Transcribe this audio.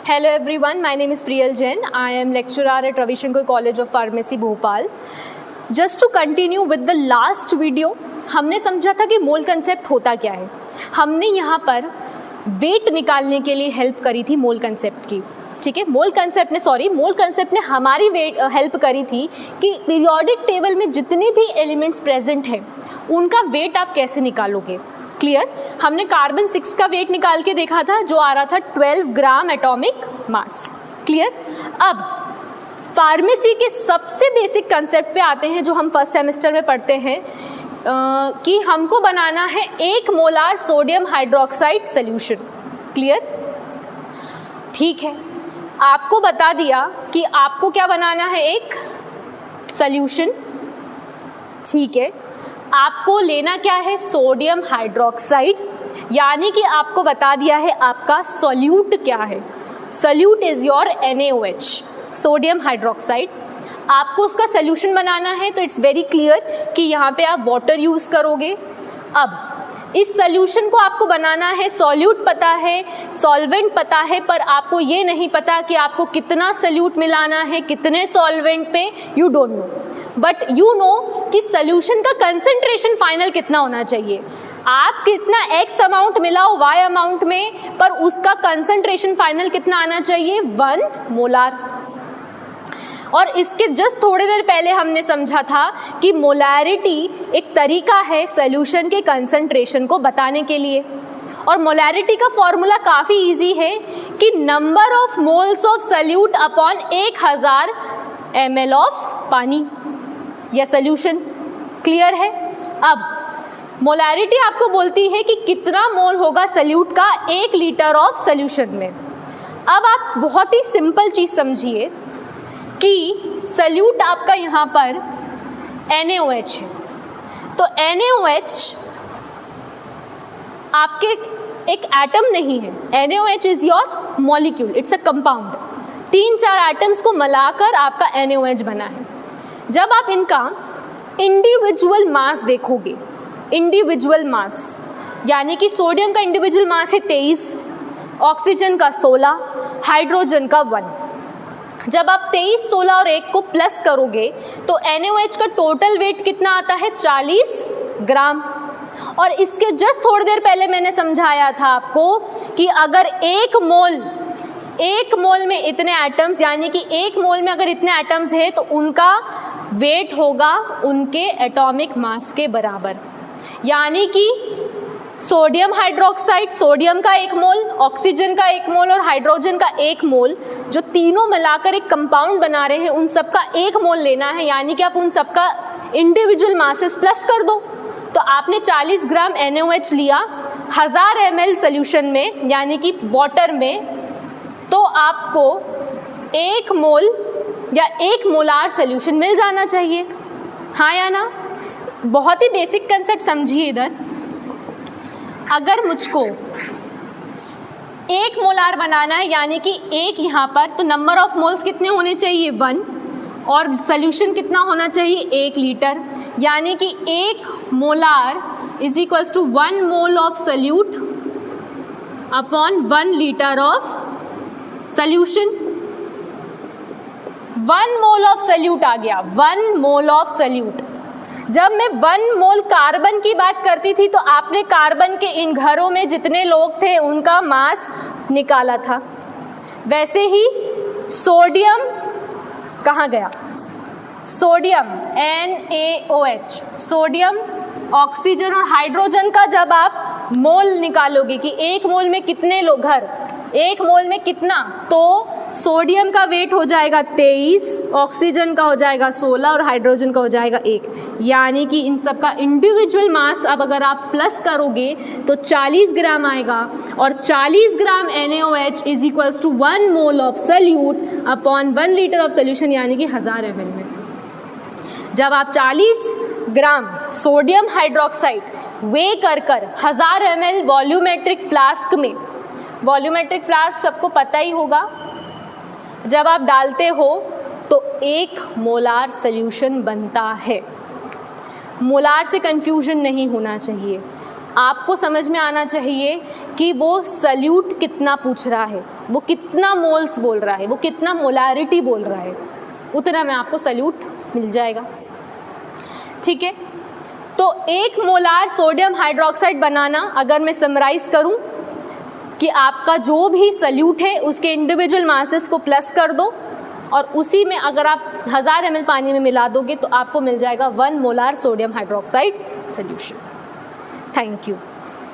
Hello everyone, my name is Priyal Jain. I am lecturer at Ravi Shankar College of Pharmacy, Bhopal. Just to continue with the last video, हमने समझा था कि मोल concept होता क्या है. हमने यहाँ पर वेट निकालने के लिए हेल्प करी थी मोल कंसेप्ट की. ठीक है, मोल कंसेप्ट ने हमारी हेल्प करी थी कि पीरियोडिक टेबल में जितने भी एलिमेंट्स प्रेजेंट हैं उनका वेट आप कैसे निकालोगे. क्लियर. हमने कार्बन 6 का वेट निकाल के देखा था जो आ रहा था 12 ग्राम एटॉमिक मास. क्लियर. अब फार्मेसी के सबसे बेसिक कंसेप्ट पे आते हैं जो हम फर्स्ट सेमेस्टर में पढ़ते हैं कि हमको बनाना है 1 molar sodium hydroxide solution. Clear. ठीक है, आपको बता दिया कि आपको क्या बनाना है, एक सॉल्यूशन. ठीक है, आपको लेना क्या है, सोडियम हाइड्रोक्साइड, यानी कि आपको बता दिया है आपका सॉल्यूट क्या है. Solute is your NaOH, sodium hydroxide. आपको उसका सॉल्यूशन बनाना है तो इट्स वेरी क्लियर कि यहाँ पे आप वाटर यूज़ करोगे. अब इस सॉल्यूशन को आपको बनाना है, सॉल्यूट पता है, सॉल्वेंट पता है, पर आपको ये नहीं पता कि आपको कितना सॉल्यूट मिलाना है, कितने सॉल्वेंट पे, you don't know. But you know कि सॉल्यूशन का कंसंट्रेशन फाइनल कितना होना चाहिए. आप कितना एक्स अमाउंट मिलाओ वाई अमाउंट में, पर उसका कंसंट्रेशन फाइनल कितना आना चाहिए, 1 मोलार. और इसके जस्ट थोड़ी देर पहले हमने समझा था कि मोलैरिटी एक तरीका है सॉल्यूशन के कंसंट्रेशन को बताने के लिए. और मोलैरिटी का फॉर्मूला काफ़ी इजी है कि number of moles of solute upon 1000 ml of पानी या सॉल्यूशन. क्लियर है. अब मोलैरिटी आपको बोलती है कि कितना मोल होगा सॉल्यूट का 1 लीटर ऑफ सॉल्यूशन में. अब आप बहुत ही सिंपल चीज़ समझिए कि सॉल्यूट आपका यहाँ पर NaOH है. तो NaOH आपके एक एटम नहीं है. NaOH is your molecule, it's a compound. 3-4 atoms को मिलाकर आपका NaOH बना है. जब आप इनका इंडिविजुअल मास देखोगे, इंडिविजुअल मास यानी कि सोडियम का इंडिविजुअल मास है 23, ऑक्सीजन का 16, हाइड्रोजन का 1. जब आप 23, 16 और 1 को प्लस करोगे तो NaOH का टोटल वेट कितना आता है, 40 ग्राम. और इसके जस्ट थोड़ी देर पहले मैंने समझाया था आपको कि अगर 1 मोल में इतने एटम्स, यानी कि 1 मोल में अगर इतने एटम्स है तो उनका वेट होगा उनके एटॉमिक मास के बराबर. यानी कि सोडियम हाइड्रोक्साइड, सोडियम का 1 मोल, ऑक्सीजन का 1 मोल और हाइड्रोजन का 1 मोल, जो तीनों मिलाकर एक कंपाउंड बना रहे हैं, उन सबका 1 मोल लेना है. यानी कि आप उन सबका इंडिविजुअल मासेस प्लस कर दो. तो आपने 40 ग्राम NaOH लिया 1000 ml सोल्यूशन में, यानी कि वाटर में, तो आपको 1 मोल या 1 मोलार सोल्यूशन मिल जाना चाहिए. हाँ या ना. बहुत ही बेसिक कंसेप्ट समझिए इधर. अगर मुझको 1 मोलार बनाना है, यानी कि 1 यहाँ पर, तो नंबर ऑफ मोल्स कितने होने चाहिए, 1, और सोल्यूशन कितना होना चाहिए, 1 लीटर. यानी कि 1 molar is equals to 1 mole of solute upon 1 litre of solution. 1 mole of solute आ गया, 1 मोल ऑफ सोल्यूट. जब मैं 1 मोल कार्बन की बात करती थी तो आपने कार्बन के इन घरों में जितने लोग थे उनका मास निकाला था. वैसे ही सोडियम कहाँ गया, सोडियम NaOH, सोडियम, ऑक्सीजन और हाइड्रोजन का जब आप मोल निकालोगे कि 1 मोल में कितने लोग घर, 1 मोल में कितना, तो सोडियम का वेट हो जाएगा 23, ऑक्सीजन का हो जाएगा 16 और हाइड्रोजन का हो जाएगा 1. यानी कि इन सब का इंडिविजुअल मास अब अगर आप प्लस करोगे तो 40 ग्राम आएगा. और 40 gram NaOH is equals to 1 mole of solute upon 1 litre of solution, यानी कि 1000 ml में. जब आप 40 ग्राम सोडियम हाइड्रोक्साइड वे कर 1000 ml वॉल्यूमेट्रिक फ्लास्क में, वॉल्यूमेट्रिक फ्लास्क सबको पता ही होगा, जब आप डालते हो तो 1 मोलार सोल्यूशन बनता है. मोलार से कंफ्यूजन नहीं होना चाहिए. आपको समझ में आना चाहिए कि वो सॉल्यूट कितना पूछ रहा है. वो कितना मोल्स बोल रहा है, वो कितना मोलारिटी बोल रहा है, उतना में आपको सल्यूट मिल जाएगा। ठीक है, तो 1 मोलार सोडियम हाइड्रोक्साइड बनाना, अगर मैं समराइज करूं कि आपका जो भी सल्यूट है उसके इंडिविजुअल मासेस को प्लस कर दो और उसी में अगर आप 1000 ml पानी में मिला दोगे तो आपको मिल जाएगा 1 molar sodium hydroxide solution. Thank you.